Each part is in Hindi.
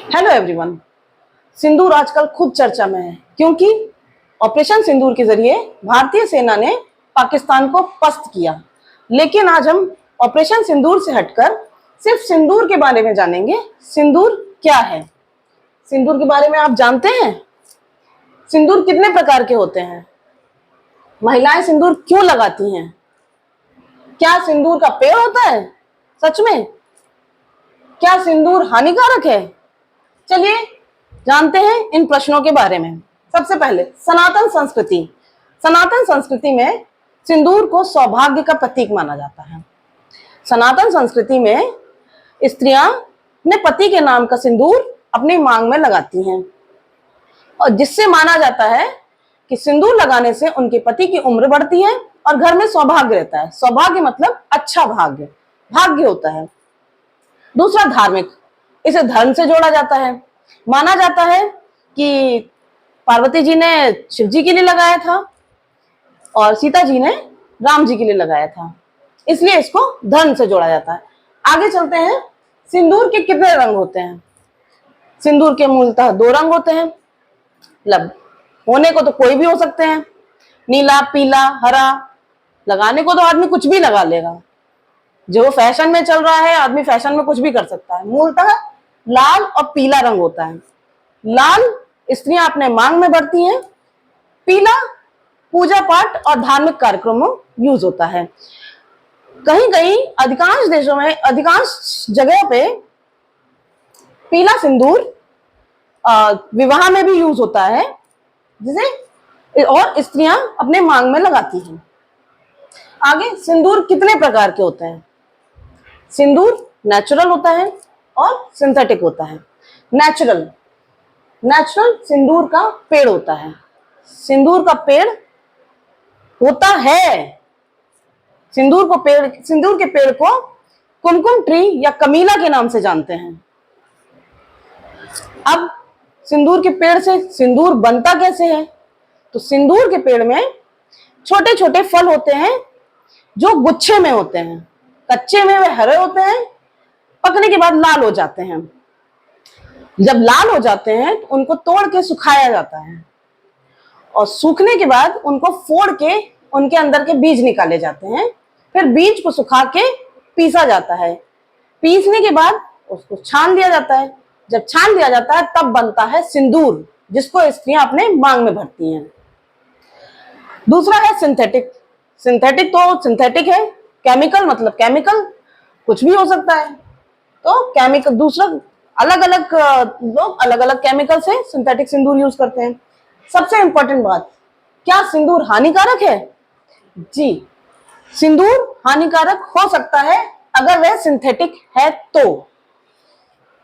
Hello everyone. सिंदूर आजकल खूब चर्चा में है क्योंकि ऑपरेशन सिंदूर के जरिए भारतीय सेना ने पाकिस्तान को पस्त किया। लेकिन आज हम ऑपरेशन सिंदूर से हटकर सिर्फ सिंदूर के बारे में जानेंगे। सिंदूर क्या है? सिंदूर के बारे में आप जानते हैं? सिंदूर कितने प्रकार के होते हैं? महिलाएं सिंदूर क्यों लगाती हैं? क्या सिंदूर का पेड़ होता है? सच में? क्या सिंदूर हानिकारक है? चलिए जानते हैं इन प्रश्नों के बारे में। सबसे पहले सनातन संस्कृति। सनातन संस्कृति में सिंदूर को सौभाग्य का प्रतीक माना जाता है। सनातन संस्कृति में स्त्रियां अपने पति के नाम का सिंदूर अपनी मांग में लगाती हैं और जिससे माना जाता है कि सिंदूर लगाने से उनके पति की उम्र बढ़ती है और घर में सौभाग्य रहता है। सौभाग्य मतलब अच्छा भाग्य, भाग्य होता है। दूसरा धार्मिक, इसे धर्म से जोड़ा जाता है। माना जाता है कि पार्वती जी ने शिव जी के लिए लगाया था और सीता जी ने राम जी के लिए लगाया था, इसलिए इसको धर्म से जोड़ा जाता है। आगे चलते हैं। सिंदूर के कितने रंग होते हैं? सिंदूर के मूलतः 2 रंग होते हैं। मतलब होने को तो कोई भी हो सकते हैं, नीला, पीला, हरा। लगाने को तो आदमी कुछ भी लगा लेगा। जो फैशन में चल रहा है, आदमी फैशन में कुछ भी कर सकता है। मूलतः लाल और पीला रंग होता है। लाल स्त्रियां अपने मांग में बढ़ती हैं, पीला पूजा पाठ और धार्मिक कार्यक्रमों यूज होता है। कहीं कहीं अधिकांश देशों में, अधिकांश जगह पे पीला सिंदूर विवाह में भी यूज होता है, जिसे और स्त्रियां अपने मांग में लगाती हैं। आगे, सिंदूर कितने प्रकार के होते हैं? सिंदूर नेचुरल होता है और सिंथेटिक होता है। नेचुरल सिंदूर का पेड़ होता है। सिंदूर का पेड़ होता है। सिंदूर के पेड़ को कुमकुम ट्री या कमीला के नाम से जानते हैं। अब सिंदूर के पेड़ से सिंदूर बनता कैसे है? तो सिंदूर के पेड़ में छोटे छोटे फल होते हैं जो गुच्छे में होते हैं। कच्चे में वे हरे होते हैं, पकने के बाद लाल हो जाते हैं। जब लाल हो जाते हैं तो उनको तोड़ के सुखाया जाता है और सूखने के बाद उनको फोड़ के उनके अंदर के बीज निकाले जाते हैं। फिर बीज को सुखा के पीसा जाता है। पीसने के बाद उसको छान दिया जाता है। जब छान दिया जाता है तब बनता है सिंदूर, जिसको स्त्रियां अपने मांग में भरती हैं। दूसरा है सिंथेटिक। सिंथेटिक है केमिकल, मतलब केमिकल कुछ भी हो सकता है। तो केमिकल दूसरा, अलग अलग लोग अलग अलग केमिकल से सिंथेटिक सिंदूर यूज करते हैं। सबसे इंपॉर्टेंट बात, क्या सिंदूर हानिकारक है? जी, सिंदूर हानिकारक हो सकता है अगर वह सिंथेटिक है तो।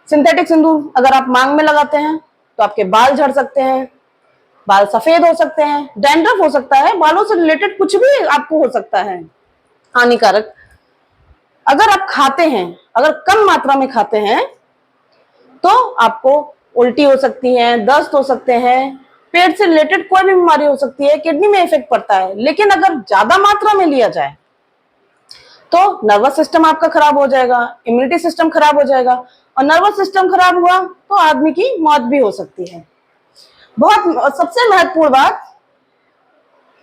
सिंथेटिक सिंदूर अगर आप मांग में लगाते हैं तो आपके बाल झड़ सकते हैं, बाल सफेद हो सकते हैं, डैंड्रफ हो सकता है, बालों से रिलेटेड कुछ भी आपको हो सकता है हानिकारक। अगर आप खाते हैं, अगर कम मात्रा में खाते हैं तो आपको उल्टी हो सकती है, दस्त हो सकते हैं, पेट से रिलेटेड कोई भी बीमारी हो सकती है, किडनी में इफेक्ट पड़ता है। लेकिन अगर ज्यादा मात्रा में लिया जाए तो नर्वस सिस्टम आपका खराब हो जाएगा, इम्यूनिटी सिस्टम खराब हो जाएगा और नर्वस सिस्टम खराब हुआ तो आदमी की मौत भी हो सकती है। बहुत सबसे महत्वपूर्ण बात,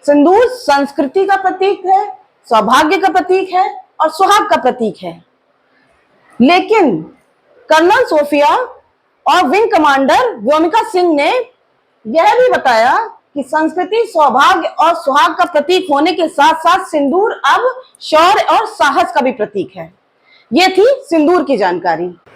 सिंदूर संस्कृति का प्रतीक है, सौभाग्य का प्रतीक है और सुहाग का प्रतीक है। लेकिन कर्नल सोफिया और विंग कमांडर व्योमिका सिंह ने यह भी बताया कि संस्कृति सौभाग्य और सुहाग का प्रतीक होने के साथ साथ सिंदूर अब शौर्य और साहस का भी प्रतीक है। यह थी सिंदूर की जानकारी।